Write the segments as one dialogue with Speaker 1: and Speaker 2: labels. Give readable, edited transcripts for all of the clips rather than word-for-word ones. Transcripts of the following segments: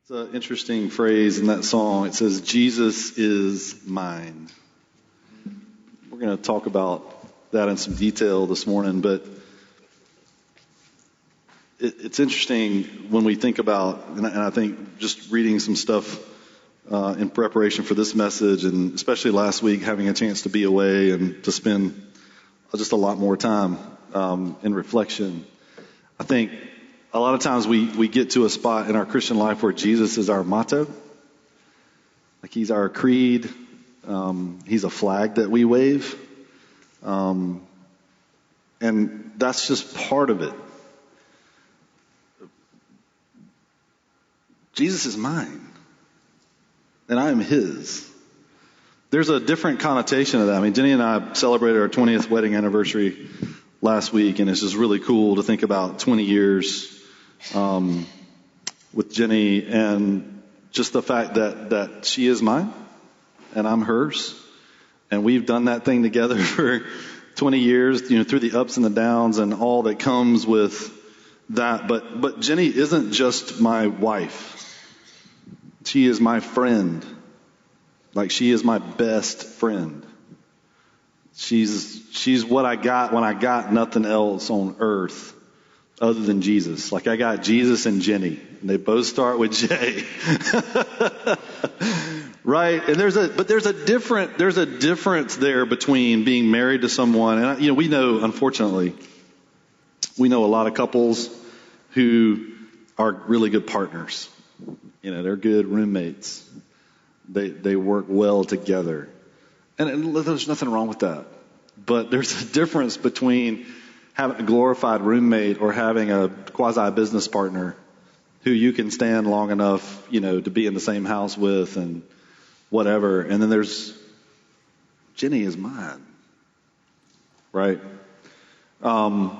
Speaker 1: It's an interesting phrase in that song. It says, Jesus is mine. We're going to talk about that in some detail this morning, but it's interesting when we think about, and I think just reading some stuff in preparation for this message, and especially last week having a chance to be away and to spend just a lot more time in reflection. I think a lot of times we get to a spot in our Christian life where Jesus is our motto. Like he's our creed. He's a flag that we wave. And that's just part of it. Jesus is mine. And I am his. There's a different connotation of that. I mean, Jenny and I celebrated our 20th wedding anniversary last week, and it's just really cool to think about 20 years with Jenny, and just the fact that she is mine and I'm hers, and we've done that thing together for 20 years, through the ups and the downs and all that comes with that. But Jenny isn't just my wife. She is my friend. Like, she is my best friend. She's what I got when I got nothing else on earth other than Jesus. Like, I got Jesus and Jenny, and they both start with J. Right? And there's a difference there between being married to someone, and we know, unfortunately, a lot of couples who are really good partners. They're good roommates. They work well together. And there's nothing wrong with that. But there's a difference between having a glorified roommate or having a quasi-business partner who you can stand long enough, to be in the same house with and whatever. And then there's Jenny is mine. Right? And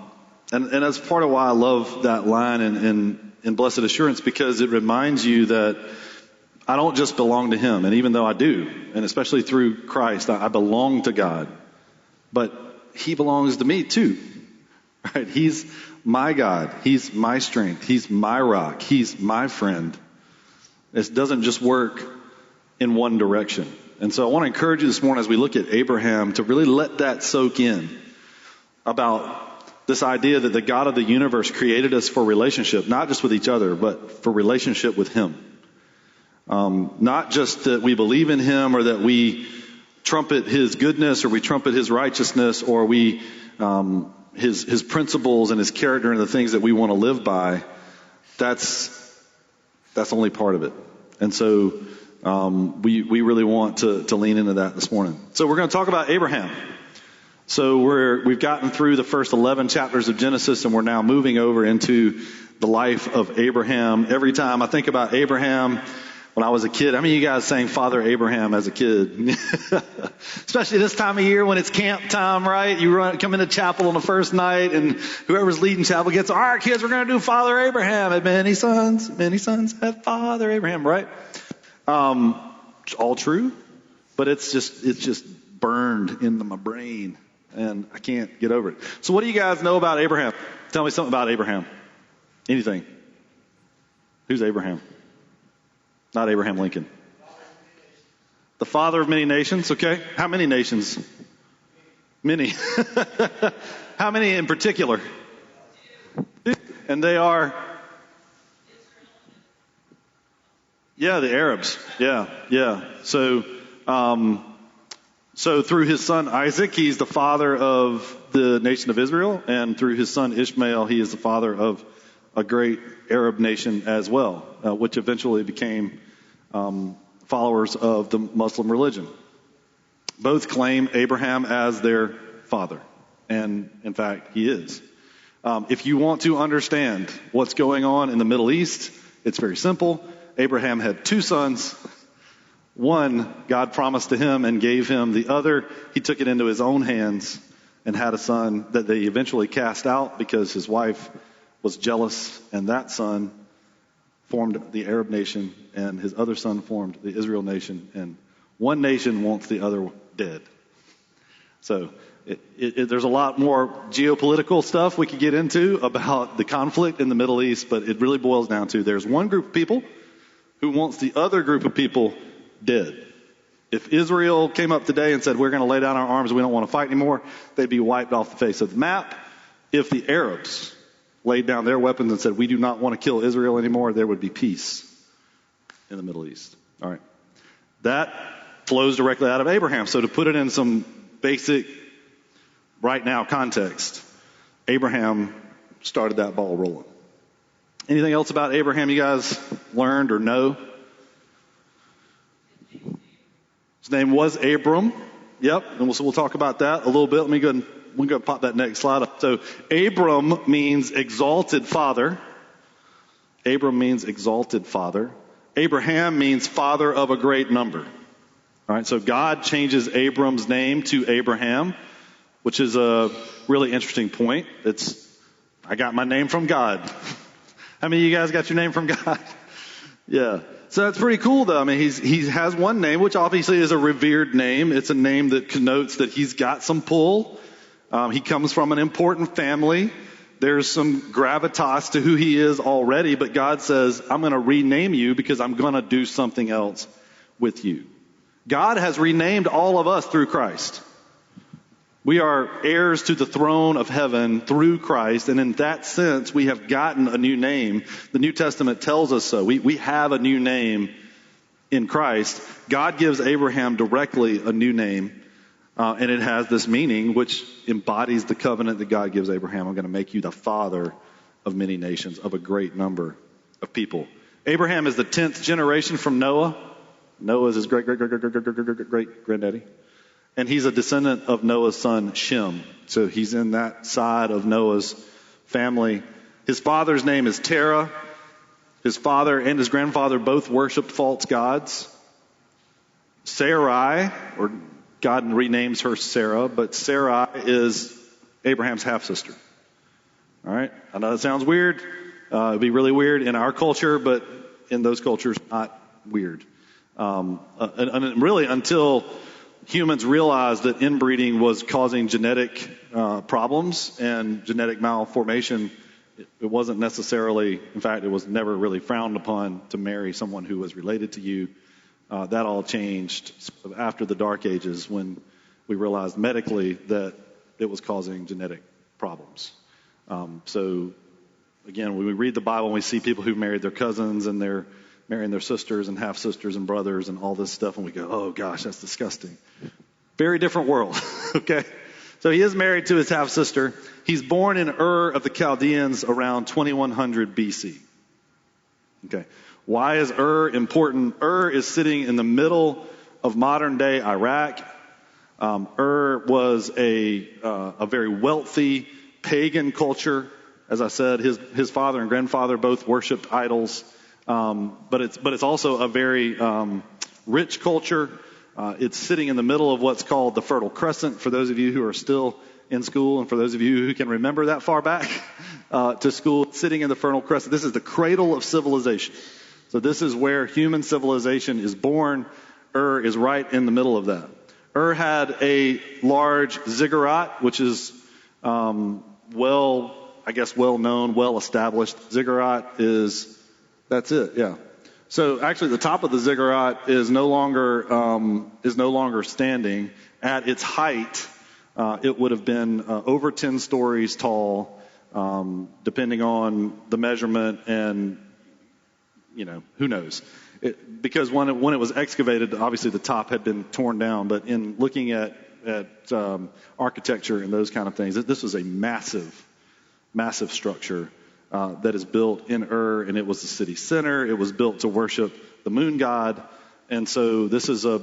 Speaker 1: that's part of why I love that line in Blessed Assurance, because it reminds you that I don't just belong to him. And even though I do, and especially through Christ, I belong to God. But he belongs to me too. Right? He's my God. He's my strength. He's my rock. He's my friend. It doesn't just work in one direction. And so I want to encourage you this morning as we look at Abraham to really let that soak in about this idea that the God of the universe created us for relationship, not just with each other, but for relationship with him. Not just that we believe in him or that we trumpet his goodness or we trumpet his righteousness or we his principles and his character and the things that we want to live by. That's only part of it. And so we really want to lean into that this morning. So we're going to talk about Abraham. So we've gotten through the first 11 chapters of Genesis, and we're now moving over into the life of Abraham. Every time I think about Abraham, when I was a kid, how many of you guys sang Father Abraham as a kid? Especially this time of year when it's camp time, right? You come into chapel on the first night, and whoever's leading chapel gets, all right, kids, we're going to do Father Abraham. And many sons had Father Abraham, right? All true, but it's just burned into my brain, and I can't get over it. So what do you guys know about Abraham? Tell me something about Abraham. Anything. Who's Abraham? Not Abraham Lincoln. The father of many nations, okay. How many nations? Many. How many in particular? And they are... Yeah, the Arabs. Yeah. So through his son Isaac, he's the father of the nation of Israel, and through his son Ishmael, he is the father of a great Arab nation as well, which eventually became followers of the Muslim religion. Both claim Abraham as their father, and in fact, he is. If you want to understand what's going on in the Middle East, it's very simple. Abraham had two sons. One, God promised to him and gave him. The other, he took it into his own hands and had a son that they eventually cast out because his wife was jealous, and that son formed the Arab nation, and his other son formed the Israel nation, and one nation wants the other dead. So there's a lot more geopolitical stuff we could get into about the conflict in the Middle East, but it really boils down to there's one group of people who wants the other group of people dead. If Israel came up today and said, we're going to lay down our arms, we don't want to fight anymore, they'd be wiped off the face of the map. If the Arabs laid down their weapons and said, we do not want to kill Israel anymore, there would be peace in the Middle East. All right. That flows directly out of Abraham. So to put it in some basic right now context, Abraham started that ball rolling. Anything else about Abraham you guys learned or know? His name was Abram. Yep, and we'll talk about that a little bit. Let me go and pop that next slide up. So Abram means exalted father. Abram means exalted father. Abraham means father of a great number. All right, so God changes Abram's name to Abraham, which is a really interesting point. I got my name from God. How many of you guys got your name from God? Yeah. So that's pretty cool, though. I mean, he has one name, which obviously is a revered name. It's a name that connotes that he's got some pull. He comes from an important family. There's some gravitas to who he is already, but God says, I'm going to rename you because I'm going to do something else with you. God has renamed all of us through Christ. We are heirs to the throne of heaven through Christ, and in that sense, we have gotten a new name. The New Testament tells us so. We have a new name in Christ. God gives Abraham directly a new name, and it has this meaning which embodies the covenant that God gives Abraham. I'm going to make you the father of many nations, of a great number of people. Abraham is the 10th generation from Noah. Noah is his great-great-great-great-great-granddaddy. And he's a descendant of Noah's son, Shem. So he's in that side of Noah's family. His father's name is Terah. His father and his grandfather both worshiped false gods. Sarai, or God renames her Sarah, but Sarai is Abraham's half-sister. All right? I know that sounds weird. It'd be really weird in our culture, but in those cultures, not weird. And really until humans realized that inbreeding was causing genetic problems and genetic malformation, it wasn't necessarily, in fact, it was never really frowned upon to marry someone who was related to you. That all changed after the Dark Ages when we realized medically that it was causing genetic problems. So, again, when we read the Bible and we see people who married their cousins and they're marrying their sisters and half-sisters and brothers and all this stuff, and we go, oh, gosh, that's disgusting. Very different world, okay? So he is married to his half-sister. He's born in Ur of the Chaldeans around 2100 BC. Okay. Why is Ur important? Ur is sitting in the middle of modern-day Iraq. Ur was a very wealthy pagan culture. As I said, his father and grandfather both worshipped idols. But it's also a very rich culture. It's sitting in the middle of what's called the Fertile Crescent, for those of you who are still in school and for those of you who can remember that far back to school, sitting in the Fertile Crescent. This is the cradle of civilization. So this is where human civilization is born. Ur is right in the middle of that. Ur had a large ziggurat, which is well known, well established. Ziggurat that's it, yeah. So actually the top of the ziggurat is no longer standing. At its height, it would have been over 10 stories tall, depending on the measurement and, who knows. Because when it was excavated, obviously the top had been torn down, but in looking at architecture and those kind of things, this was a massive structure that is built in Ur, and it was the city center. It was built to worship the moon god, and so this is a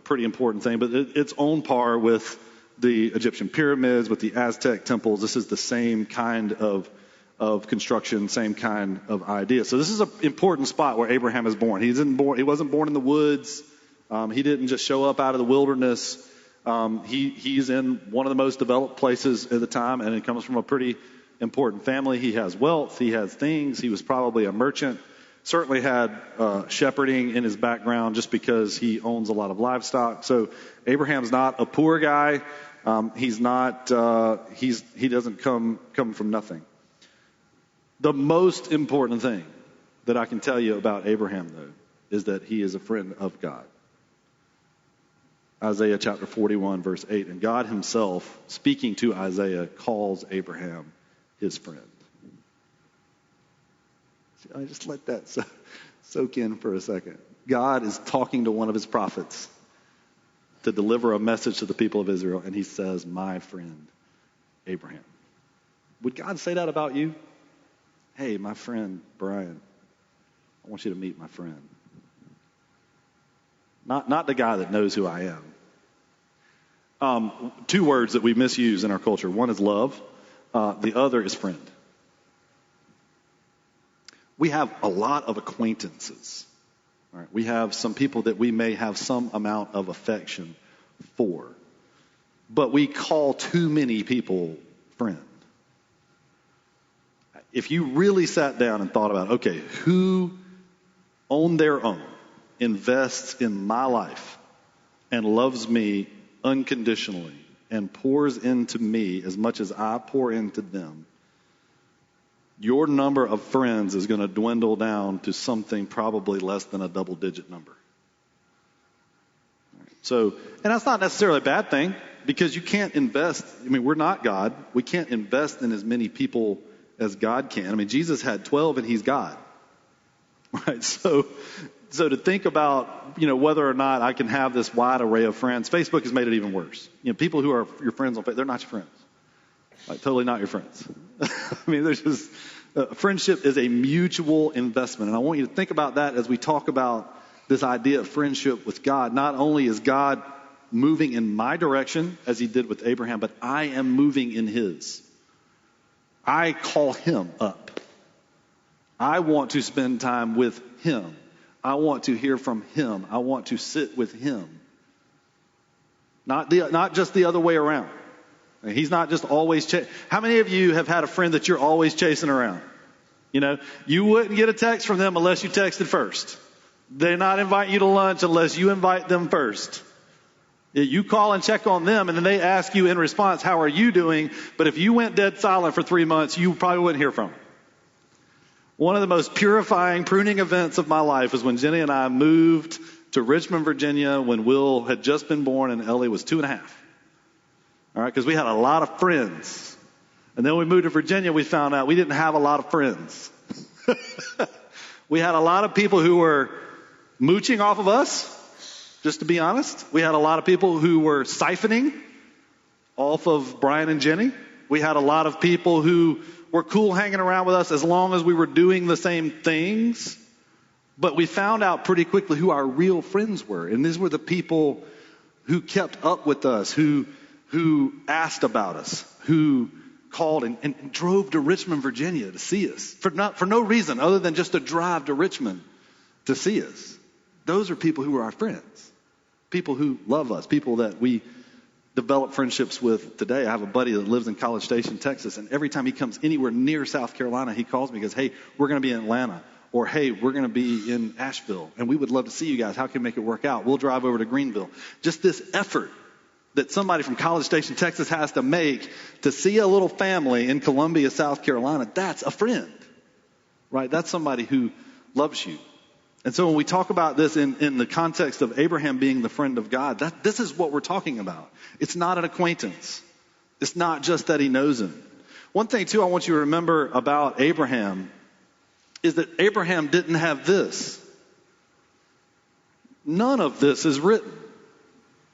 Speaker 1: pretty important thing. But it's on par with the Egyptian pyramids, with the Aztec temples. This is the same kind of construction, same kind of idea. So this is an important spot where Abraham is born. He wasn't born in the woods. He didn't just show up out of the wilderness. He's in one of the most developed places at the time, and it comes from a pretty important family. He has wealth. He has things. He was probably a merchant. Certainly had shepherding in his background just because he owns a lot of livestock. So Abraham's not a poor guy. He's not. He doesn't come from nothing. The most important thing that I can tell you about Abraham, though, is that he is a friend of God. Isaiah chapter 41, verse 8. And God himself, speaking to Isaiah, calls Abraham his friend. I just let that soak in for a second. God is talking to one of his prophets to deliver a message to the people of Israel, and he says, my friend, Abraham. Would God say that about you? Hey, my friend, Brian, I want you to meet my friend. Not the guy that knows who I am. Two words that we misuse in our culture. One is love. The other is friend. We have a lot of acquaintances. All right? We have some people that we may have some amount of affection for. But we call too many people friend. If you really sat down and thought about, okay, who on their own invests in my life and loves me unconditionally and pours into me as much as I pour into them, your number of friends is going to dwindle down to something probably less than a double-digit number. So, and that's not necessarily a bad thing, because you can't invest. I mean, we're not God. We can't invest in as many people as God can. I mean, Jesus had 12 and he's God. Right? So to think about, whether or not I can have this wide array of friends, Facebook has made it even worse. People who are your friends on Facebook, they're not your friends. Like, totally not your friends. I mean, there's just, friendship is a mutual investment. And I want you to think about that as we talk about this idea of friendship with God. Not only is God moving in my direction, as he did with Abraham, but I am moving in his. I call him up. I want to spend time with him. I want to hear from him. I want to sit with him. Not just the other way around. He's not just always How many of you have had a friend that you're always chasing around? You wouldn't get a text from them unless you texted first. They're not inviting you to lunch unless you invite them first. You call and check on them, and then they ask you in response, how are you doing? But if you went dead silent for 3 months, you probably wouldn't hear from them. One of the most purifying, pruning events of my life was when Jenny and I moved to Richmond, Virginia, when Will had just been born and Ellie was 2.5. All right, because we had a lot of friends. And then when we moved to Virginia, we found out we didn't have a lot of friends. We had a lot of people who were mooching off of us, just to be honest. We had a lot of people who were siphoning off of Brian and Jenny. We had a lot of people who were cool hanging around with us as long as we were doing the same things. But we found out pretty quickly who our real friends were. And these were the people who kept up with us, who asked about us, who called and drove to Richmond, Virginia to see us for no reason other than just to drive to Richmond to see us. Those are people who are our friends, people who love us, people that we develop friendships with today. I have a buddy that lives in College Station, Texas, and every time he comes anywhere near South Carolina, he calls me and goes, hey, we're going to be in Atlanta, or hey, we're going to be in Asheville, and we would love to see you guys. How can we make it work out? We'll drive over to Greenville. Just this effort that somebody from College Station, Texas has to make to see a little family in Columbia, South Carolina, that's a friend, right? That's somebody who loves you. And so when we talk about this in the context of Abraham being the friend of God, this is what we're talking about. It's not an acquaintance. It's not just that he knows him. One thing, too, I want you to remember about Abraham is that Abraham didn't have this. None of this is written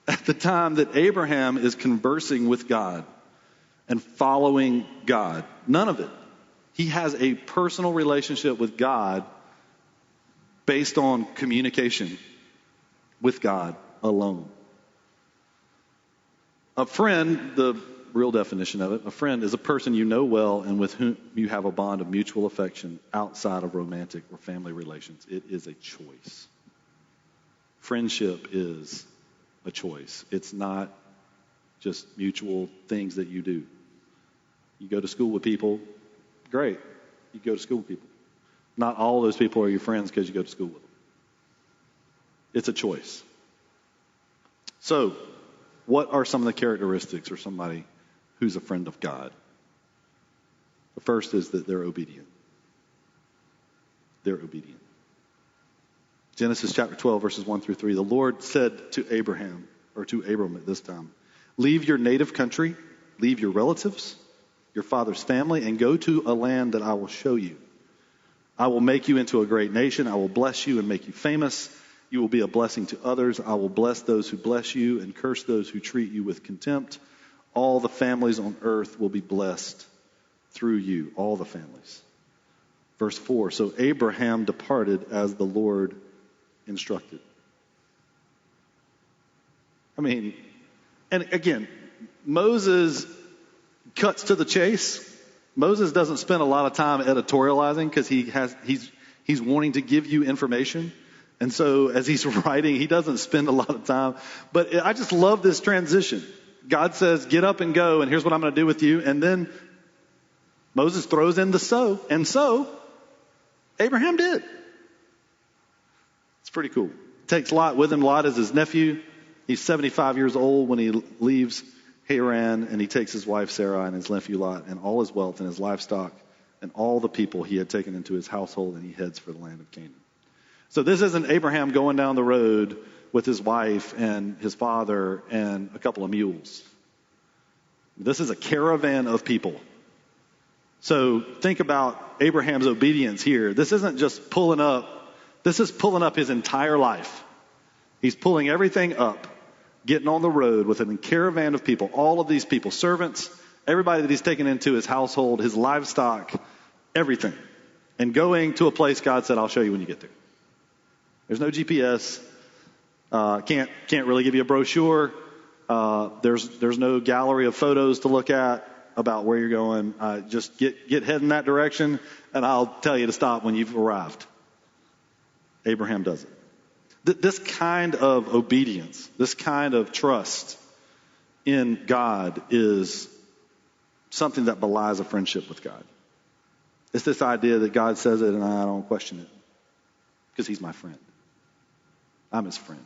Speaker 1: at the time that Abraham is conversing with God and following God. None of it. He has a personal relationship with God based on communication with God alone. A friend, the real definition of it, a friend is a person you know well and with whom you have a bond of mutual affection outside of romantic or family relations. It is a choice. Friendship is a choice. It's not just mutual things that you do. You go to school with people, great. You go to school with people. Not all those people are your friends because you go to school with them. It's a choice. So, what are some of the characteristics of somebody who's a friend of God? The first is that they're obedient. They're obedient. Genesis chapter 12, verses 1 through 3. The Lord said to Abraham, or to Abram at this time, leave your native country, leave your relatives, your father's family, and go to a land that I will show you. I will make you into a great nation. I will bless you and make you famous. You will be a blessing to others. I will bless those who bless you and curse those who treat you with contempt. All the families on earth will be blessed through you, all the families. Verse 4, so Abraham departed as the Lord instructed. I mean, and again, Moses cuts to the chase. Moses doesn't spend a lot of time editorializing because he's wanting to give you information. And so as he's writing, he doesn't spend a lot of time. But I just love this transition. God says, get up and go, and here's what I'm going to do with you. And then Moses throws in the so. And so Abraham did. It's pretty cool. Takes Lot with him. Lot is his nephew. He's 75 years old when he leaves Haran, and he takes his wife Sarah and his nephew Lot and all his wealth and his livestock and all the people he had taken into his household, and he heads for the land of Canaan. So this isn't Abraham going down the road with his wife and his father and a couple of mules. This is a caravan of people. So think about Abraham's obedience here. This isn't just pulling up. This is pulling up his entire life. He's pulling everything up, getting on the road with a caravan of people, all of these people, servants, everybody that he's taken into his household, his livestock, everything, and going to a place God said, I'll show you when you get there. There's no GPS. Can't really give you a brochure. There's no gallery of photos to look at about where you're going. Just get head in that direction, and I'll tell you to stop when you've arrived. Abraham does it. This kind of obedience, this kind of trust in God is something that belies a friendship with God. It's this idea that God says it and I don't question it because he's my friend. I'm his friend.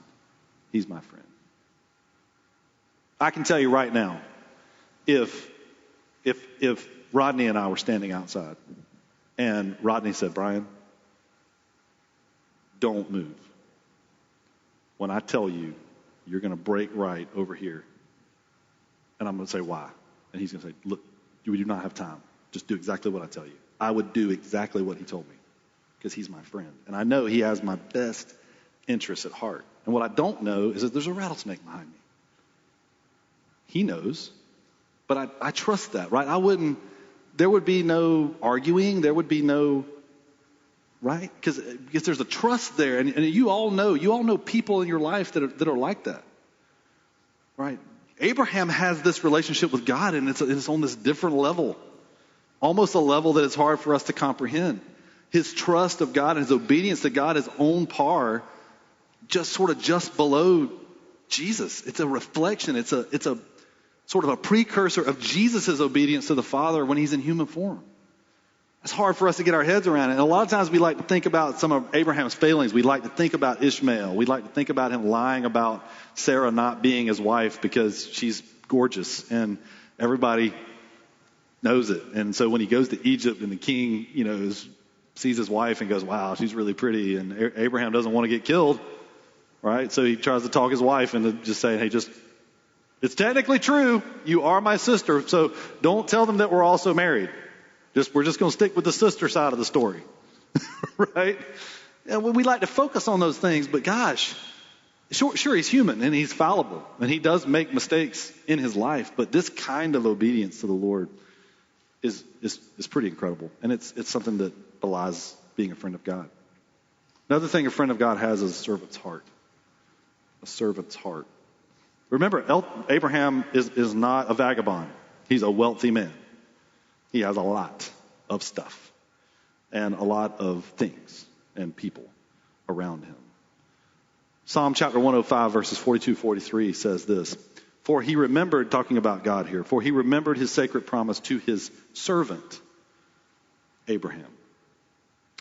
Speaker 1: He's my friend. I can tell you right now, if Rodney and I were standing outside and Rodney said, Brian, don't move. When I tell you, you're going to break right over here. And I'm going to say, why? And he's going to say, look, we do not have time. Just do exactly what I tell you. I would do exactly what he told me because he's my friend. And I know he has my best interests at heart. And what I don't know is that there's a rattlesnake behind me. He knows, but I trust that, right? There would be no arguing. There would be no, right? Because there's a trust there. And you all know people in your life that are like that, right? Abraham has this relationship with God, and it's on this different level, almost a level that it's hard for us to comprehend. His trust of God and his obedience to God is on par, just below Jesus. It's a reflection. It's a sort of a precursor of Jesus' obedience to the Father when he's in human form. It's hard for us to get our heads around it. And a lot of times we like to think about some of Abraham's failings. We like to think about Ishmael. We like to think about him lying about Sarah not being his wife because she's gorgeous and everybody knows it. And so when he goes to Egypt and the king, sees his wife and goes, wow, she's really pretty. And Abraham doesn't want to get killed, right? So he tries to talk his wife into just saying, hey, it's technically true. You are my sister. So don't tell them that we're also married. We're just going to stick with the sister side of the story, right? And we like to focus on those things, but gosh, sure, he's human and he's fallible and he does make mistakes in his life, but this kind of obedience to the Lord is pretty incredible. And it's something that belies being a friend of God. Another thing a friend of God has is a servant's heart. A servant's heart. Remember, Abraham is not a vagabond. He's a wealthy man. He has a lot of stuff and a lot of things and people around him. Psalm chapter 105 verses 42-43 says this, for he remembered, talking about God here, for he remembered his sacred promise to his servant, Abraham.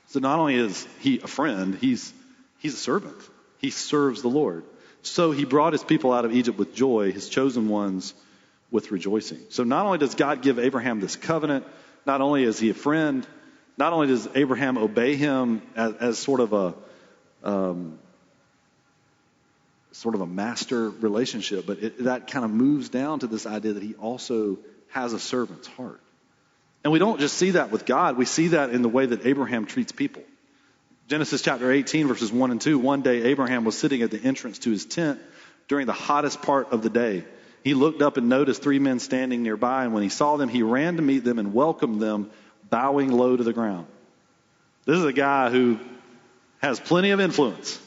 Speaker 1: So not only is he a friend, he's a servant. He serves the Lord. So he brought his people out of Egypt with joy, his chosen ones with rejoicing. So not only does God give Abraham this covenant, not only is he a friend, not only does Abraham obey him as sort of sort of a master relationship, but that kind of moves down to this idea that he also has a servant's heart. And we don't just see that with God, we see that in the way that Abraham treats people. Genesis chapter 18, verses 1 and 2, one day Abraham was sitting at the entrance to his tent during the hottest part of the day. He looked up and noticed 3 men standing nearby, and when he saw them, he ran to meet them and welcomed them, bowing low to the ground. This is a guy who has plenty of influence,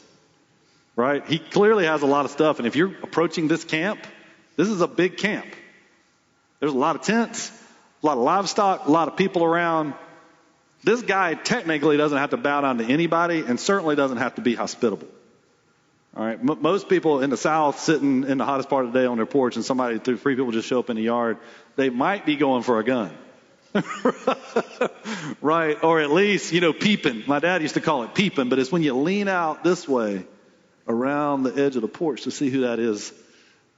Speaker 1: right? He clearly has a lot of stuff, and if you're approaching this camp, this is a big camp. There's a lot of tents, a lot of livestock, a lot of people around. This guy technically doesn't have to bow down to anybody and certainly doesn't have to be hospitable. All right. Most people in the South sitting in the hottest part of the day on their porch and 3 people just show up in the yard, they might be going for a gun. Right. Or at least, peeping. My dad used to call it peeping, but it's when you lean out this way around the edge of the porch to see who that is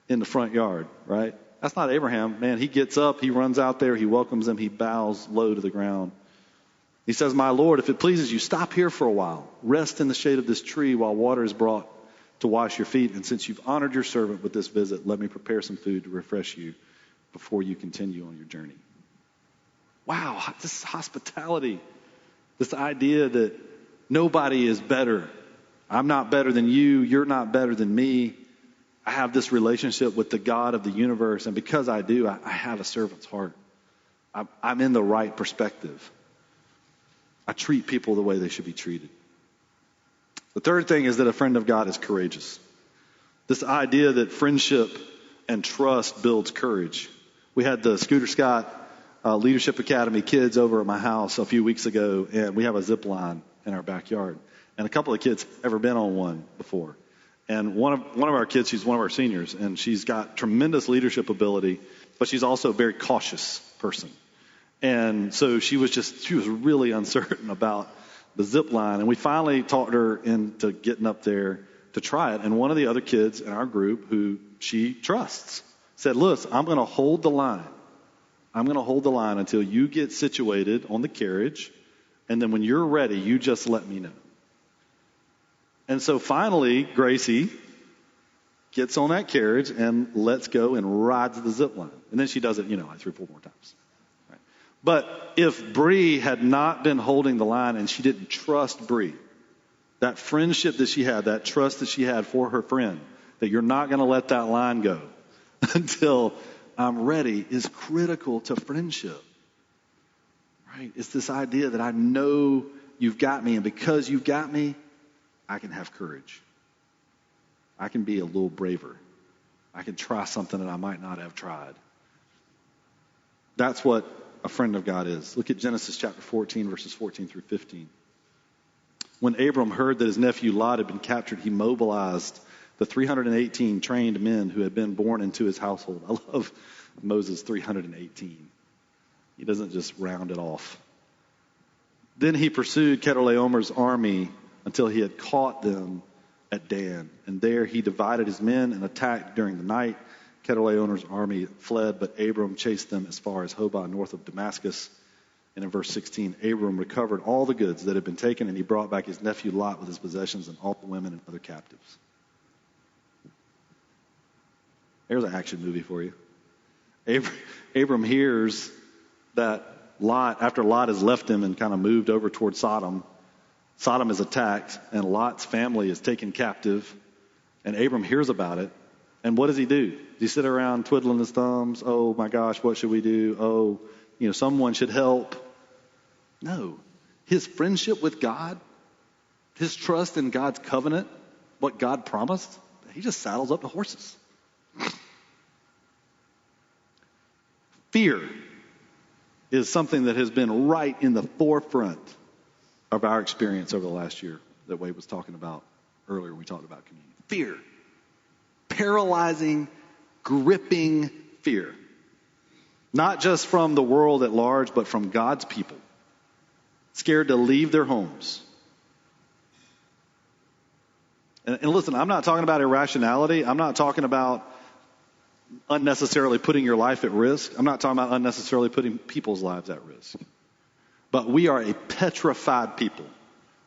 Speaker 1: in the front yard. Right. That's not Abraham. Man, he gets up, he runs out there, he welcomes them, he bows low to the ground. He says, "My Lord, if it pleases you, stop here for a while. Rest in the shade of this tree while water is brought to wash your feet. And since you've honored your servant with this visit, let me prepare some food to refresh you before you continue on your journey." Wow, this is hospitality. This idea that nobody is better. I'm not better than you. You're not better than me. I have this relationship with the God of the universe. And because I do, I have a servant's heart. I'm in the right perspective. I treat people the way they should be treated. The third thing is that a friend of God is courageous. This idea that friendship and trust builds courage. We had the Scooter Scott Leadership Academy kids over at my house a few weeks ago, and we have a zip line in our backyard. And a couple of kids ever been on one before. And one of our kids, she's one of our seniors, and she's got tremendous leadership ability, but she's also a very cautious person. And so she was really uncertain about the zip line. And we finally talked her into getting up there to try it. And one of the other kids in our group who she trusts said, "Listen, I'm going to hold the line. I'm going to hold the line until you get situated on the carriage. And then when you're ready, you just let me know." And so finally, Gracie gets on that carriage and lets go and rides the zip line. And then she does it, like 3 or 4 more times. But if Bree had not been holding the line and she didn't trust Bree, that friendship that she had, that trust that she had for her friend, that you're not going to let that line go until I'm ready, is critical to friendship. Right? It's this idea that I know you've got me, and because you've got me, I can have courage. I can be a little braver. I can try something that I might not have tried. That's what a friend of God is. Look at Genesis chapter 14, verses 14 through 15. When Abram heard that his nephew Lot had been captured, he mobilized the 318 trained men who had been born into his household. I love Moses 318. He doesn't just round it off. Then he pursued Chedorlaomer's army until he had caught them at Dan. And there he divided his men and attacked during the night. Chedorlaomer's army fled, but Abram chased them as far as Hobah, north of Damascus. And in verse 16, Abram recovered all the goods that had been taken, and he brought back his nephew Lot with his possessions and all the women and other captives. There's an action movie for you. Abram hears that Lot, after Lot has left him and kind of moved over toward Sodom, Sodom is attacked, and Lot's family is taken captive, and Abram hears about it. And what does he do? Does he sit around twiddling his thumbs? Oh my gosh, what should we do? Oh, someone should help. No. His friendship with God, his trust in God's covenant, what God promised, he just saddles up the horses. Fear is something that has been right in the forefront of our experience over the last year that Wade was talking about earlier when we talked about communion. Fear. Paralyzing, gripping fear. Not just from the world at large, but from God's people. Scared to leave their homes. And listen, I'm not talking about irrationality. I'm not talking about unnecessarily putting your life at risk. I'm not talking about unnecessarily putting people's lives at risk. But we are a petrified people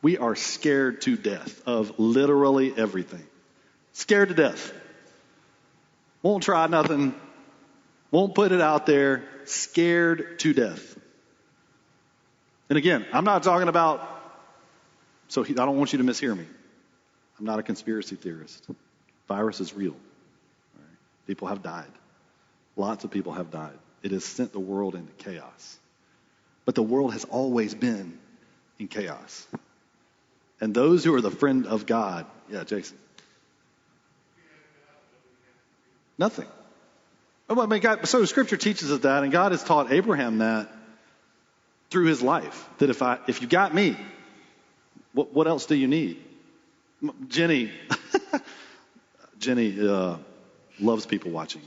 Speaker 1: We are scared to death of literally everything. Scared to death. Won't try nothing. Won't put it out there. Scared to death. And again, I'm not talking about, I don't want you to mishear me. I'm not a conspiracy theorist. Virus is real. Right? People have died. Lots of people have died. It has sent the world into chaos. But the world has always been in chaos. And those who are the friend of God, yeah, Jason. Nothing. Oh, I mean, God, so Scripture teaches us that, and God has taught Abraham that through his life. That if you got me, what else do you need? Jenny loves people watching.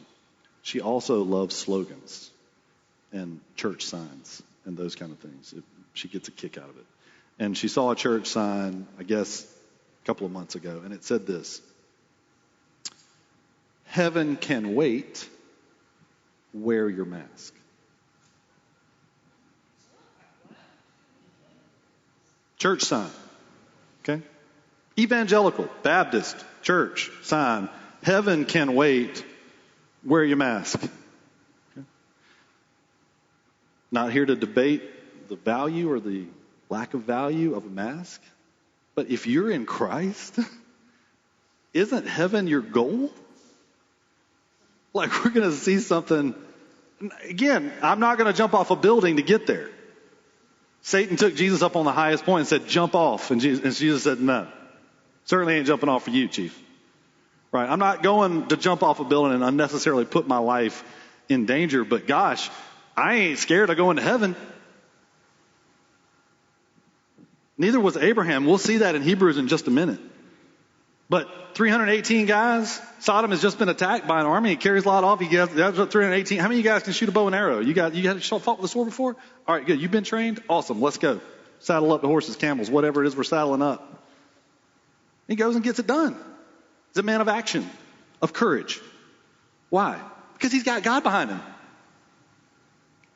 Speaker 1: She also loves slogans and church signs and those kind of things. She gets a kick out of it. And she saw a church sign, I guess, a couple of months ago, and it said this: "Heaven can wait, wear your mask." Church sign. Okay? Evangelical, Baptist, church sign. Heaven can wait, wear your mask. Okay? Not here to debate the value or the lack of value of a mask. But if you're in Christ, isn't heaven your goal? Like, we're going to see something. Again, I'm not going to jump off a building to get there. Satan took Jesus up on the highest point and said, "Jump off." And Jesus said, "No. Certainly ain't jumping off for you, Chief." Right? I'm not going to jump off a building and unnecessarily put my life in danger. But gosh, I ain't scared of going to heaven. Neither was Abraham. We'll see that in Hebrews in just a minute. But 318 guys, Sodom has just been attacked by an army. It carries a lot off. That's 318. How many of you guys can shoot a bow and arrow? You had fought with a sword before? All right, good. You've been trained? Awesome. Let's go. Saddle up the horses, camels, whatever it is we're saddling up. He goes and gets it done. He's a man of action, of courage. Why? Because he's got God behind him.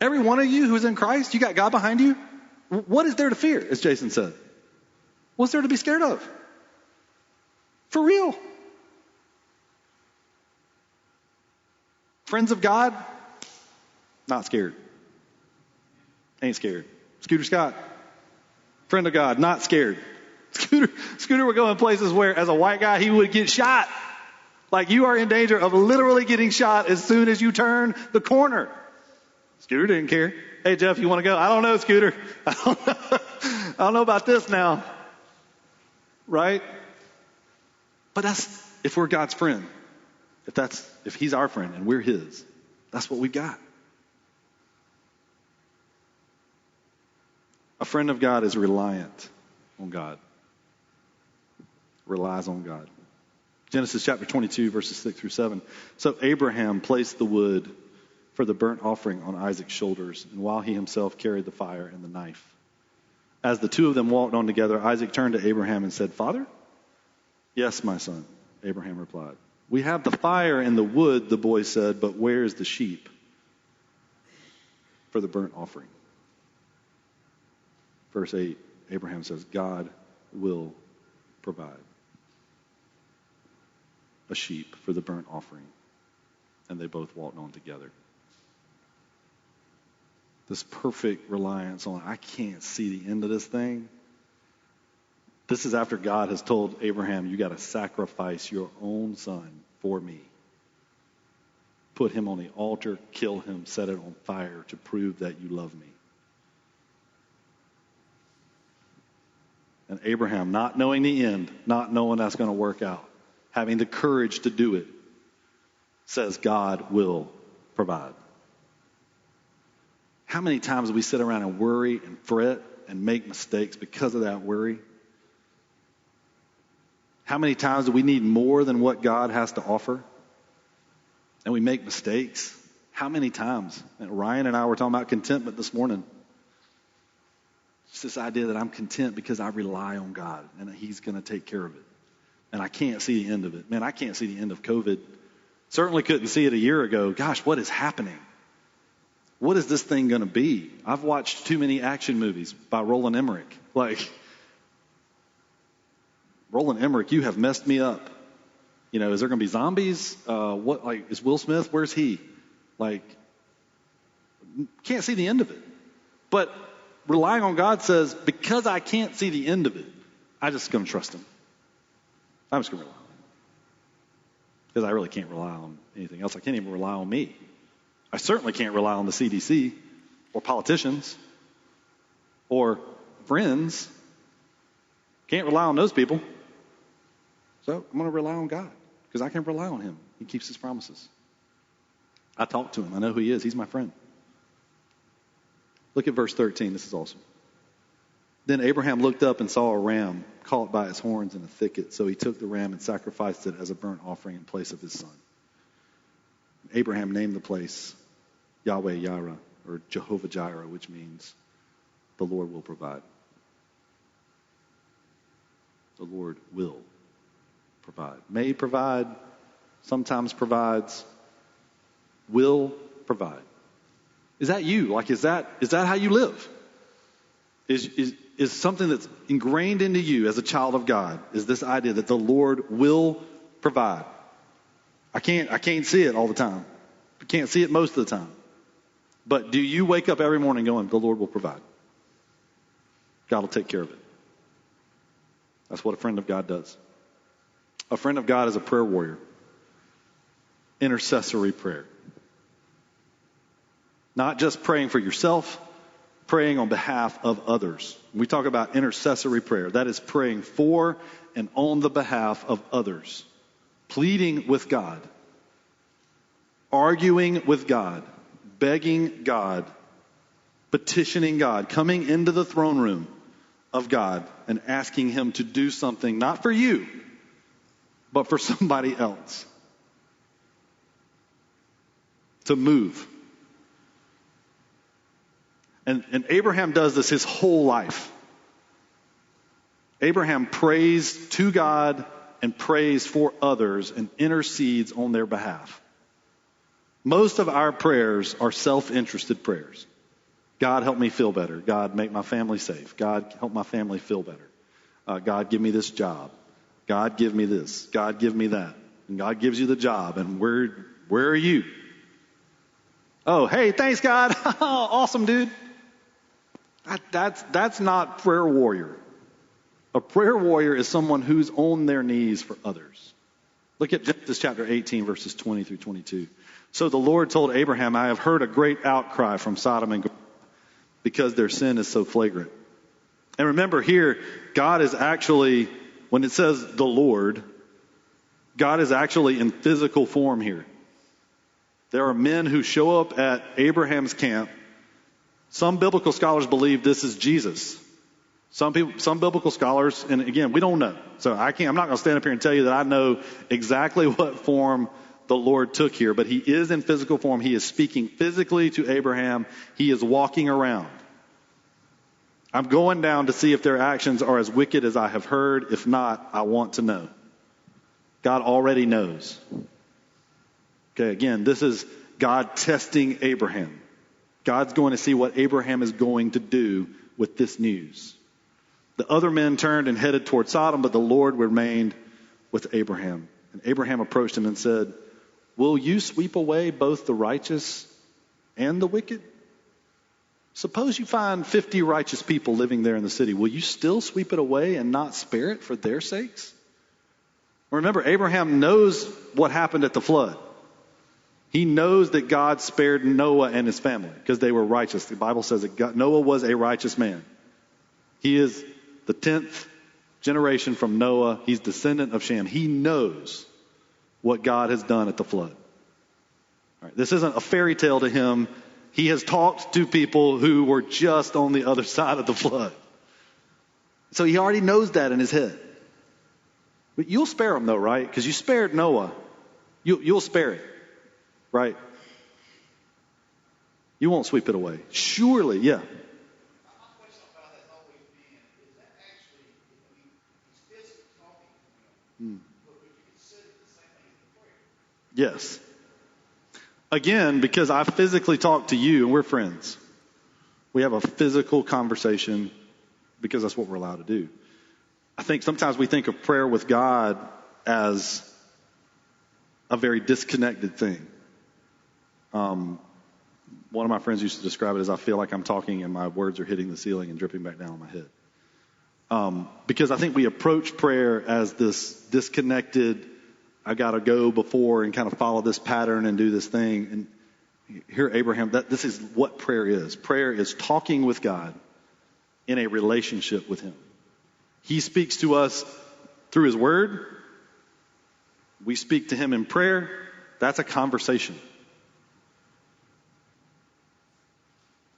Speaker 1: Every one of you who's in Christ, you got God behind you. What is there to fear, as Jason said? What's there to be scared of? For real. Friends of God, not scared. Ain't scared. Scooter Scott, friend of God, not scared. Scooter would go in places where, as a white guy, he would get shot. Like, you are in danger of literally getting shot as soon as you turn the corner. Scooter didn't care. "Hey, Jeff, you want to go?" "I don't know, Scooter. I don't know about this now." Right? But that's if we're God's friend. If he's our friend and we're his, that's what we've got. A friend of God is reliant on God. Relies on God. Genesis chapter 22, verses 6 through 7. "So Abraham placed the wood for the burnt offering on Isaac's shoulders, and while he himself carried the fire and the knife. As the two of them walked on together, Isaac turned to Abraham and said, 'Father?' 'Yes, my son,' Abraham replied. 'We have the fire and the wood,' the boy said, 'but where is the sheep for the burnt offering?' Verse 8, Abraham says, God will provide a sheep for the burnt offering. And they both walked on together. This perfect reliance on, I can't see the end of this thing. This is after God has told Abraham, you got to sacrifice your own son for me. Put him on the altar, kill him, set it on fire to prove that you love me. And Abraham, not knowing the end, not knowing that's going to work out, having the courage to do it, says God will provide. How many times do we sit around and worry and fret and make mistakes because of that worry? How many times do we need more than what God has to offer? And we make mistakes? How many times? And Ryan and I were talking about contentment this morning. It's this idea that I'm content because I rely on God and that He's going to take care of it. And I can't see the end of it. Man, I can't see the end of COVID. Certainly couldn't see it a year ago. Gosh, what is happening? What is this thing going to be? I've watched too many action movies by Roland Emmerich. Like, Roland Emmerich, you have messed me up. You know, is there going to be zombies? Is Will Smith? Where's he? Can't see the end of it. But relying on God says, because I can't see the end of it, I'm just going to trust him. I'm just going to rely on him. Because I really can't rely on anything else. I can't even rely on me. I certainly can't rely on the CDC or politicians or friends. Can't rely on those people. So I'm going to rely on God because I can rely on him. He keeps his promises. I talk to him. I know who he is. He's my friend. Look at verse 13. This is awesome. Then Abraham looked up and saw a ram caught by its horns in a thicket. So he took the ram and sacrificed it as a burnt offering in place of his son. Abraham named the place Yahweh Yireh, or Jehovah Jireh, which means the Lord will provide. The Lord will provide. May provide, sometimes provides, will provide. Is that you? Is that how you live? Is something that's ingrained into you as a child of God, is this idea that the Lord will provide. I can't see it all the time. I can't see it most of the time. But do you wake up every morning going, the Lord will provide? God will take care of it. That's what a friend of God does. A friend of God is a prayer warrior. Intercessory prayer. Not just praying for yourself, praying on behalf of others. We talk about intercessory prayer. That is praying for and on the behalf of others. Pleading with God. Arguing with God. Begging God. Petitioning God. Coming into the throne room of God and asking him to do something, not for you, but for somebody else. To move. And Abraham does this his whole life. Abraham prays to God and prays for others and intercedes on their behalf. Most of our prayers are self-interested prayers. God, help me feel better. God, make my family safe. God, help my family feel better. God, give me this job. God, give me this. God, give me that. And God gives you the job. And where are you? Oh, hey, thanks, God. Awesome, dude. That's not prayer warrior. A prayer warrior is someone who's on their knees for others. Look at Genesis chapter 18, verses 20 through 22. So the Lord told Abraham, I have heard a great outcry from Sodom and Gomorrah because their sin is so flagrant. And remember here, God is actually, when it says the Lord, God is actually in physical form here. There are men who show up at Abraham's camp. Some biblical scholars believe this is Jesus. Some biblical scholars, and again, we don't know. So I'm not going to stand up here and tell you that I know exactly what form the Lord took here, but he is in physical form. He is speaking physically to Abraham. He is walking around. I'm going down to see if their actions are as wicked as I have heard. If not, I want to know. God already knows. Okay, again, this is God testing Abraham. God's going to see what Abraham is going to do with this news. The other men turned and headed toward Sodom, but the Lord remained with Abraham. And Abraham approached him and said, will you sweep away both the righteous and the wicked? Suppose you find 50 righteous people living there in the city. Will you still sweep it away and not spare it for their sakes? Remember, Abraham knows what happened at the flood. He knows that God spared Noah and his family because they were righteous. The Bible says that Noah was a righteous man. He is the 10th generation from Noah. He's descendant of Shem. He knows what God has done at the flood. All right, this isn't a fairy tale to him. He has talked to people who were just on the other side of the flood. So he already knows that in his head. But you'll spare him though, right? Because you spared Noah. You'll spare it. Right? You won't sweep it away. Surely, yeah.
Speaker 2: My question about that's always been, is that actually, he's physically talking to him, but would you consider the same thing as a prayer?
Speaker 1: Yes. Again, because I physically talk to you and we're friends. We have a physical conversation because that's what we're allowed to do. I think sometimes we think of prayer with God as a very disconnected thing. One of my friends used to describe it as I feel like I'm talking and my words are hitting the ceiling and dripping back down on my head. Because I think we approach prayer as this disconnected, I got to go before and kind of follow this pattern and do this thing. And here, Abraham, this is what prayer is. Prayer is talking with God in a relationship with him. He speaks to us through his word. We speak to him in prayer. That's a conversation.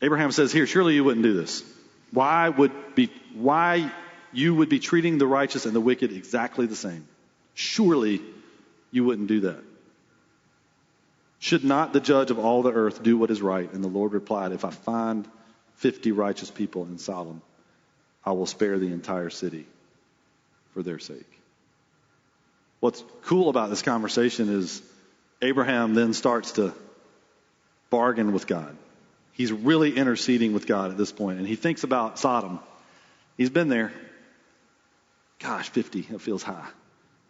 Speaker 1: Abraham says here, surely you wouldn't do this. Why you would be treating the righteous and the wicked exactly the same? Surely you wouldn't do that. Should not the judge of all the earth do what is right? And the Lord replied, if I find 50 righteous people in Sodom, I will spare the entire city for their sake. What's cool about this conversation is Abraham then starts to bargain with God. He's really interceding with God at this point, and he thinks about Sodom. He's been there. Gosh, 50, that feels high.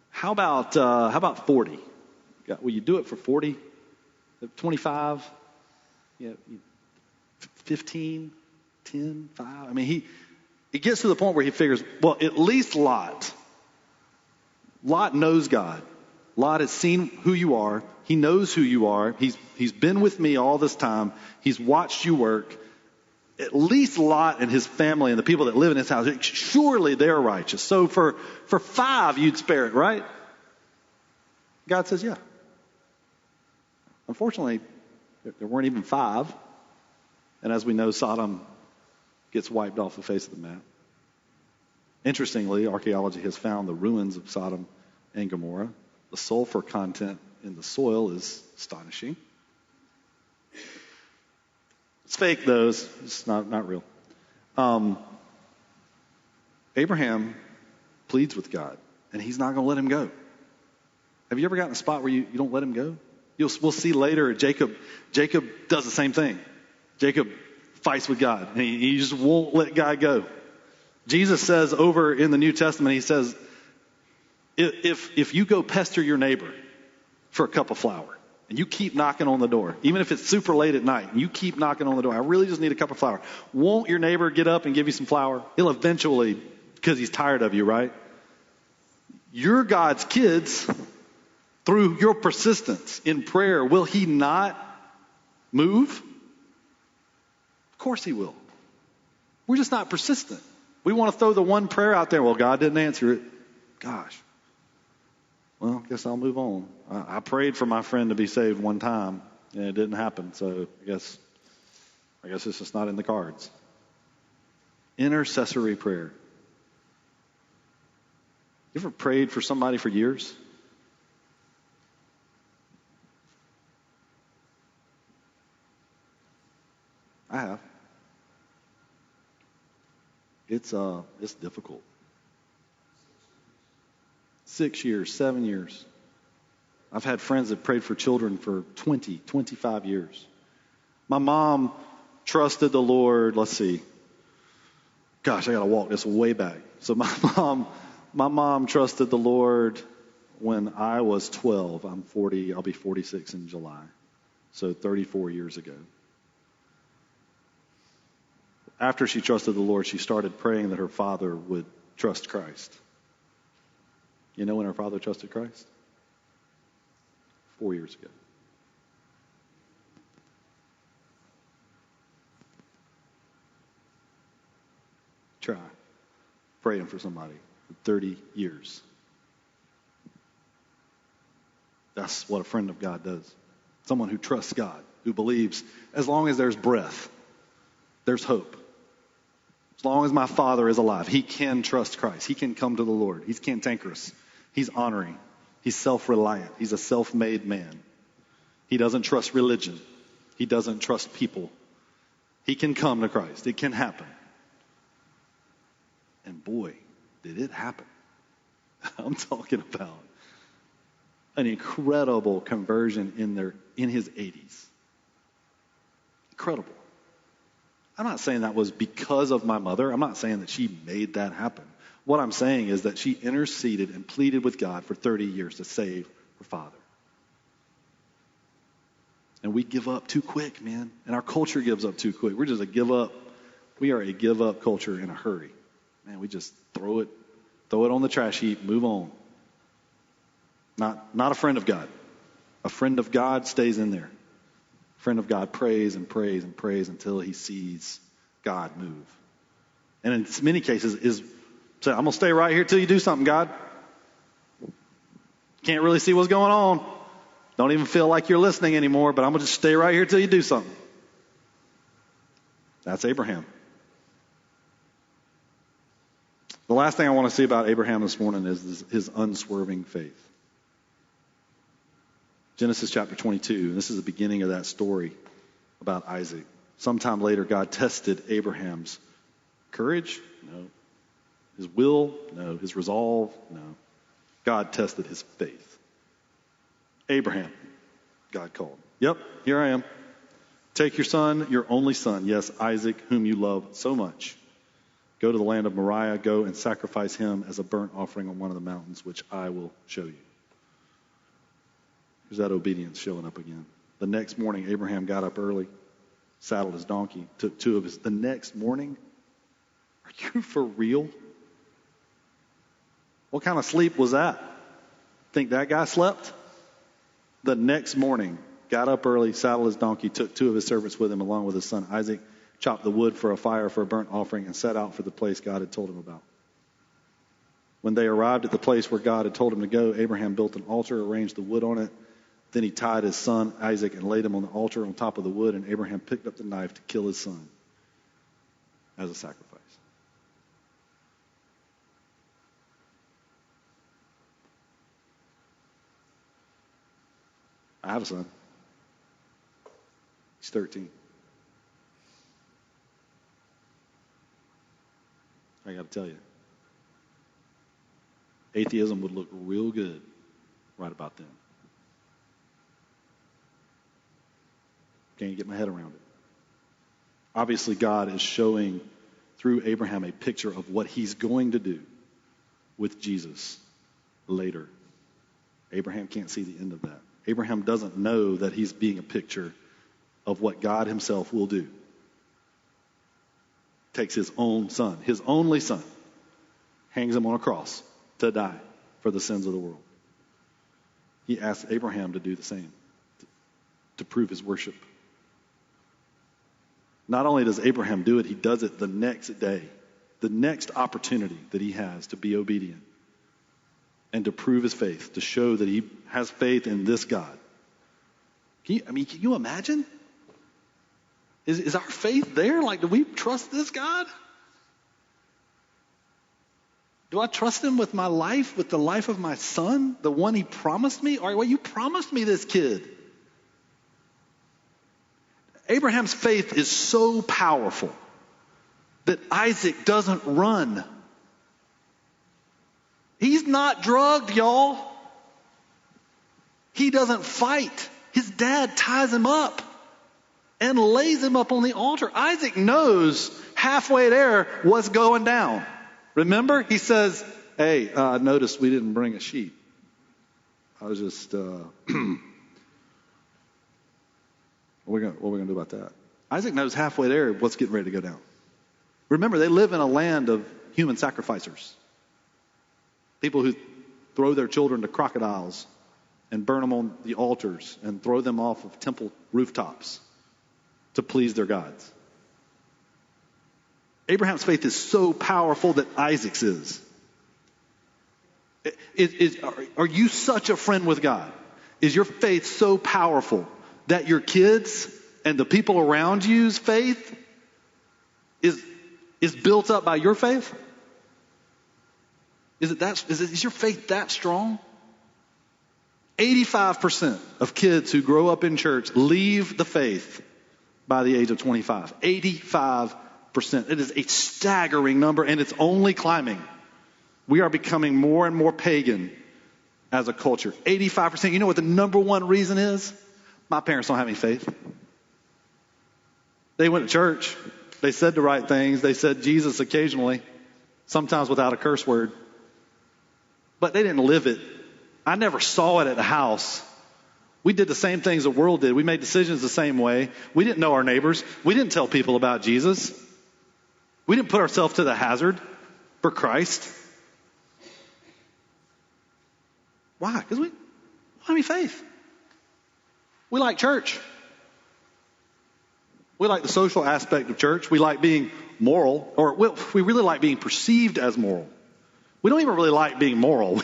Speaker 1: How about 40? Will you do it for 40? 25? 15? 10? 5? I mean, he gets to the point where he figures, well, at least Lot. Lot knows God. Lot has seen who you are. He knows who you are. He's been with me all this time. He's watched you work. At least Lot and his family and the people that live in his house, surely they're righteous. So for 5, you'd spare it, right? God says, yeah. Unfortunately, there weren't even 5. And as we know, Sodom gets wiped off the face of the map. Interestingly, archaeology has found the ruins of Sodom and Gomorrah. The sulfur content in the soil is astonishing. It's fake, though. It's not real. Abraham pleads with God, and he's not going to let him go. Have you ever gotten a spot where you don't let him go? We'll see later Jacob does the same thing. Jacob fights with God, and he just won't let God go. Jesus says over in the New Testament, he says, if you go pester your neighbor for a cup of flour, and you keep knocking on the door, even if it's super late at night, and you keep knocking on the door, I really just need a cup of flour. Won't your neighbor get up and give you some flour? He'll eventually, because he's tired of you, right? You're God's kids. Through your persistence in prayer, will he not move? Of course he will. We're just not persistent. We want to throw the one prayer out there. Well, God didn't answer it. Gosh. Well, I guess I'll move on. I prayed for my friend to be saved one time, and it didn't happen. So I guess it's just not in the cards. Intercessory prayer. You ever prayed for somebody for years? I have. It's difficult. 6 years, 7 years. I've had friends that prayed for children for 20, 25 years. My mom trusted the Lord. Let's see. Gosh, I got to walk this way back. So my mom trusted the Lord when I was 12. I'm 40. I'll be 46 in July. So 34 years ago. After she trusted the Lord, she started praying that her father would trust Christ. You know when her father trusted Christ? 4 years ago. Try praying for somebody for 30 years. That's what a friend of God does. Someone who trusts God, who believes as long as there's breath, there's hope. As long as my father is alive, he can trust Christ. He can come to the Lord. He's cantankerous. He's honoring. He's self-reliant. He's a self-made man. He doesn't trust religion. He doesn't trust people. He can come to Christ. It can happen. And boy, did it happen. I'm talking about an incredible conversion in his 80s. Incredible. I'm not saying that was because of my mother. I'm not saying that she made that happen. What I'm saying is that she interceded and pleaded with God for 30 years to save her father. And we give up too quick, man. And our culture gives up too quick. We're just a give up. We are a give up culture in a hurry. Man, we just throw it on the trash heap, move on. Not a friend of God. A friend of God stays in there. A friend of God prays and prays and prays until he sees God move. And in many cases is say, I'm going to stay right here till you do something, God. Can't really see what's going on. Don't even feel like you're listening anymore, but I'm going to just stay right here till you do something. That's Abraham. The last thing I want to see about Abraham this morning is his unswerving faith. Genesis chapter 22, this is the beginning of that story about Isaac. Sometime later, God tested Abraham's courage? No. His will? No. His resolve? No. God tested his faith. Abraham, God called. Yep, here I am. Take your son, your only son, yes, Isaac, whom you love so much. Go to the land of Moriah, go and sacrifice him as a burnt offering on one of the mountains, which I will show you. Here's that obedience showing up again. The next morning, Abraham got up early, saddled his donkey, took two of his. The next morning? Are you for real? What kind of sleep was that? Think that guy slept? The next morning, got up early, saddled his donkey, took two of his servants with him along with his son Isaac, chopped the wood for a fire for a burnt offering, and set out for the place God had told him about. When they arrived at the place where God had told him to go, Abraham built an altar, arranged the wood on it. Then he tied his son Isaac and laid him on the altar on top of the wood, and Abraham picked up the knife to kill his son as a sacrifice. I have a son. He's 13. I got to tell you, atheism would look real good right about then. Can't get my head around it. Obviously, God is showing through Abraham a picture of what he's going to do with Jesus later. Abraham can't see the end of that. Abraham doesn't know that he's being a picture of what God himself will do. Takes his own son, his only son, hangs him on a cross to die for the sins of the world. He asks Abraham to do the same, to prove his worship. Not only does Abraham do it, he does it the next day, the next opportunity that he has to be obedient and to prove his faith, to show that he has faith in this God. Can you imagine? Is our faith there? Like, do we trust this God? Do I trust him with my life, with the life of my son, the one he promised me? All right, well, you promised me this kid. Abraham's faith is so powerful that Isaac doesn't run. He's not drugged, y'all. He doesn't fight. His dad ties him up and lays him up on the altar. Isaac knows halfway there what's going down. Remember, he says, hey, I noticed we didn't bring a sheep. I was just, what are we going to do about that? Isaac knows halfway there what's getting ready to go down. Remember, they live in a land of human sacrificers. People who throw their children to crocodiles and burn them on the altars and throw them off of temple rooftops to please their gods. Abraham's faith is so powerful that Isaac's is. Are you such a friend with God? Is your faith so powerful that your kids and the people around you's faith is built up by your faith? Is your faith that strong? 85% of kids who grow up in church leave the faith by the age of 25. 85%. It is a staggering number, and it's only climbing. We are becoming more and more pagan as a culture. 85%. You know what the number one reason is? My parents don't have any faith. They went to church. They said the right things. They said Jesus occasionally. sometimes without a curse word. But they didn't live it. I never saw it at the house. We did the same things the world did. We made decisions the same way. We didn't know our neighbors. We didn't tell people about Jesus. We didn't put ourselves to the hazard for Christ. Why? Because we don't have any faith. We like church. We like the social aspect of church. We like being moral, or we really like being perceived as moral. We don't even really like being moral.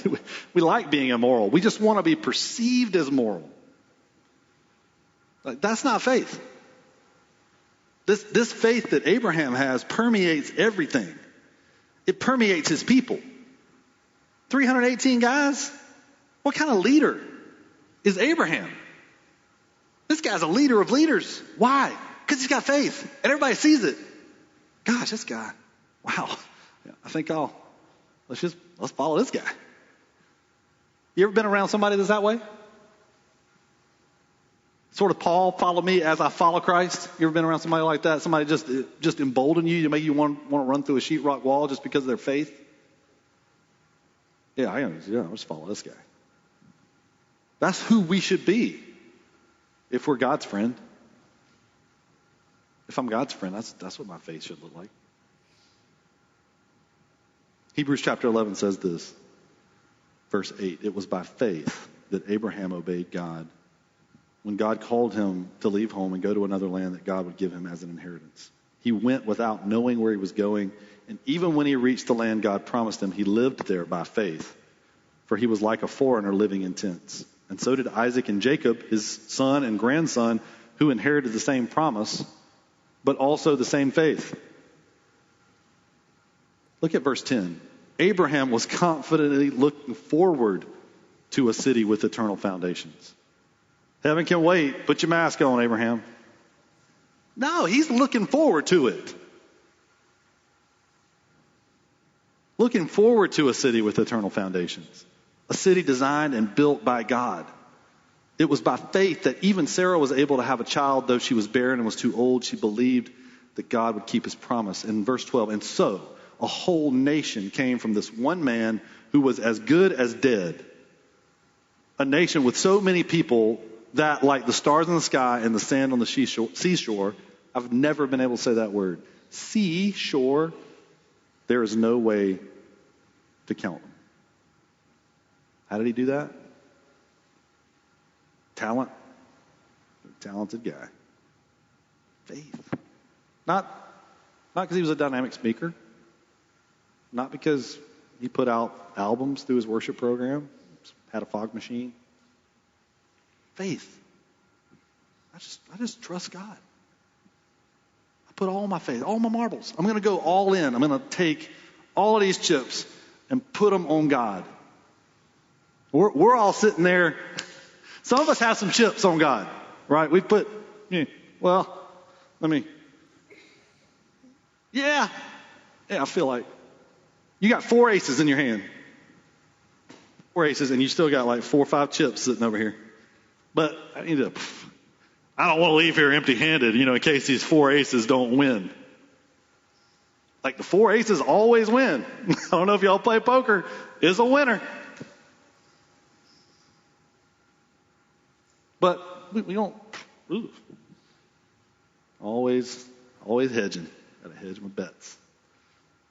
Speaker 1: We like being immoral. We just want to be perceived as moral. That's not faith. This faith that Abraham has permeates everything. It permeates his people. 318 guys? What kind of leader is Abraham? This guy's a leader of leaders. Why? Because he's got faith. And everybody sees it. Gosh, this guy. Wow. I think let's follow this guy. You ever been around somebody that's that way? Sort of Paul, follow me as I follow Christ. You ever been around somebody like that? Somebody just embolden you to make you want to run through a sheetrock wall just because of their faith? Yeah, I'll just follow this guy. That's who we should be if we're God's friend. If I'm God's friend, that's what my faith should look like. Hebrews chapter 11 says this, verse 8, it was by faith that Abraham obeyed God when God called him to leave home and go to another land that God would give him as an inheritance. He went without knowing where he was going, and even when he reached the land God promised him, he lived there by faith, for he was like a foreigner living in tents. And so did Isaac and Jacob, his son and grandson, who inherited the same promise, but also the same faith. Look at verse 10. Abraham was confidently looking forward to a city with eternal foundations. Heaven can wait. Put your mask on, Abraham. No, he's looking forward to it. Looking forward to a city with eternal foundations. A city designed and built by God. It was by faith that even Sarah was able to have a child, though she was barren and was too old. She believed that God would keep his promise. In verse 12, and so a whole nation came from this one man who was as good as dead. A nation with so many people that, like the stars in the sky and the sand on the seashore, I've never been able to say that word. Seashore, there is no way to count them. How did he do that? Talent. Talented guy. Faith. Not because he was a dynamic speaker. Not because he put out albums through his worship program. Had a fog machine. Faith. I just trust God. I put all my faith, all my marbles. I'm going to go all in. I'm going to take all of these chips and put them on God. We're all sitting there. Some of us have some chips on God, right? We put, I feel like you got 4 aces in your hand. 4 aces, and you still got like 4 or 5 chips sitting over here. But I don't want to leave here empty-handed, in case these 4 aces don't win. Like the 4 aces always win. I don't know if y'all play poker. It's a winner. But we don't. Always hedging. Got to hedge with bets.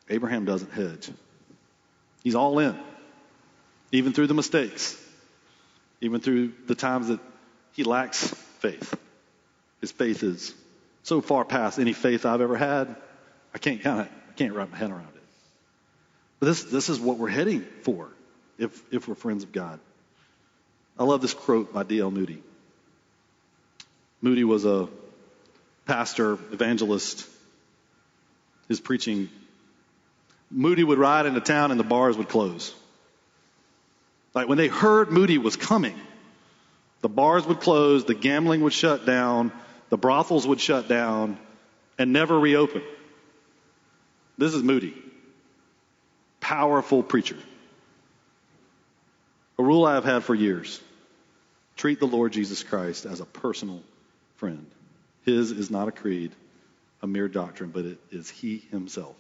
Speaker 1: Abraham doesn't hedge. He's all in. Even through the mistakes. Even through the times that he lacks faith. His faith is so far past any faith I've ever had. I can't count it. I can't wrap my head around it. But this is what we're heading for if we're friends of God. I love this quote by D.L. Moody. Moody was a pastor, evangelist. His preaching, Moody would ride into town and the bars would close. Like when they heard Moody was coming, the bars would close, the gambling would shut down, the brothels would shut down, and never reopen. This is Moody. Powerful preacher. A rule I have had for years. Treat the Lord Jesus Christ as a personal friend. His is not a creed, a mere doctrine, but it is he himself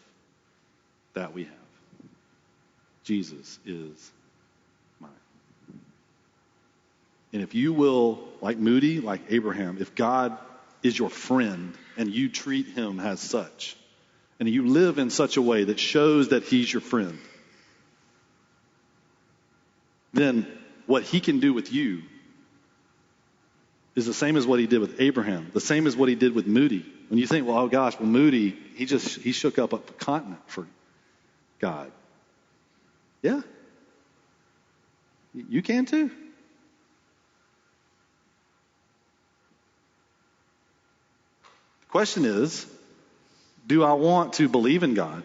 Speaker 1: that we have. Jesus is mine. And if you will, like Moody, like Abraham, if God is your friend and you treat him as such, and you live in such a way that shows that he's your friend, then what he can do with you is the same as what he did with Abraham, the same as what he did with Moody. When you think, well, oh gosh, well, Moody, he shook up a continent for God. Yeah. You can too. The question is, do I want to believe in God?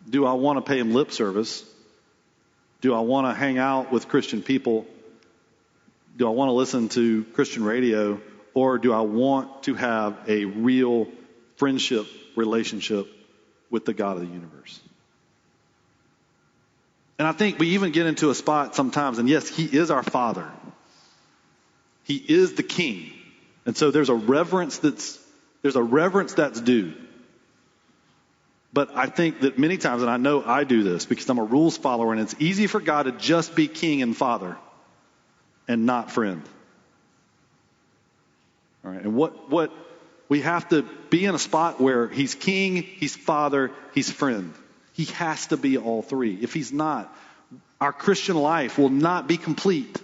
Speaker 1: Do I want to pay him lip service? Do I want to hang out with Christian people? Do I want to listen to Christian radio? Or do I want to have a real friendship relationship with the God of the universe? And I think we even get into a spot sometimes, and yes, he is our Father. He is the King. And so there's a reverence that's due. But I think that many times, and I know I do this because I'm a rules follower, and it's easy for God to just be King and Father and not friend. All right, and what we have to be in a spot where he's King, he's Father, he's friend. He has to be all three. If he's not, our Christian life will not be complete.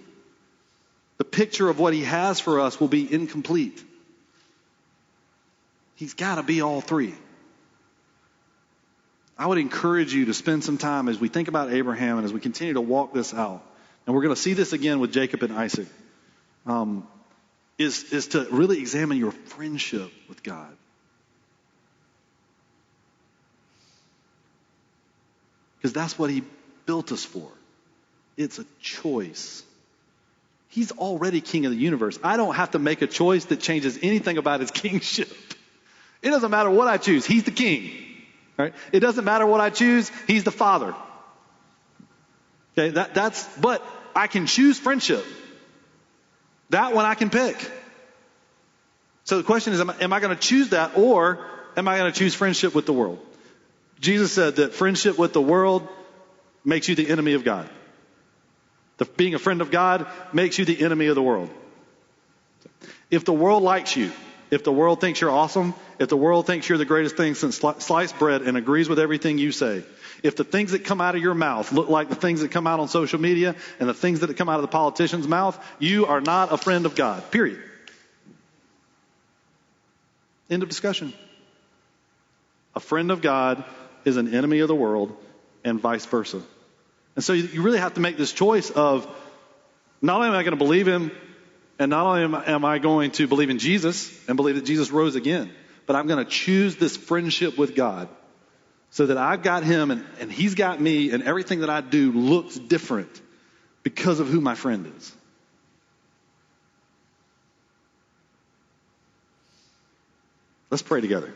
Speaker 1: The picture of what he has for us will be incomplete. He's got to be all three. I would encourage you to spend some time as we think about Abraham and as we continue to walk this out. And we're going to see this again with Jacob and Isaac. Is to really examine your friendship with God. Because that's what he built us for. It's a choice. He's already king of the universe. I don't have to make a choice that changes anything about his kingship. It doesn't matter what I choose. He's the king. Right? It doesn't matter what I choose. He's the Father. Okay, but I can choose friendship. That one I can pick. So the question is, am I going to choose that, or am I going to choose friendship with the world? Jesus said that friendship with the world makes you the enemy of God. Being a friend of God makes you the enemy of the world. If the world likes you, if the world thinks you're awesome, if the world thinks you're the greatest thing since sliced bread and agrees with everything you say, if the things that come out of your mouth look like the things that come out on social media and the things that come out of the politician's mouth, you are not a friend of God. Period. End of discussion. A friend of God is an enemy of the world, and vice versa. And so you really have to make this choice of, not only am I going to believe him, and not only am I going to believe in Jesus and believe that Jesus rose again, but I'm going to choose this friendship with God so that I've got him and he's got me, and everything that I do looks different because of who my friend is. Let's pray together.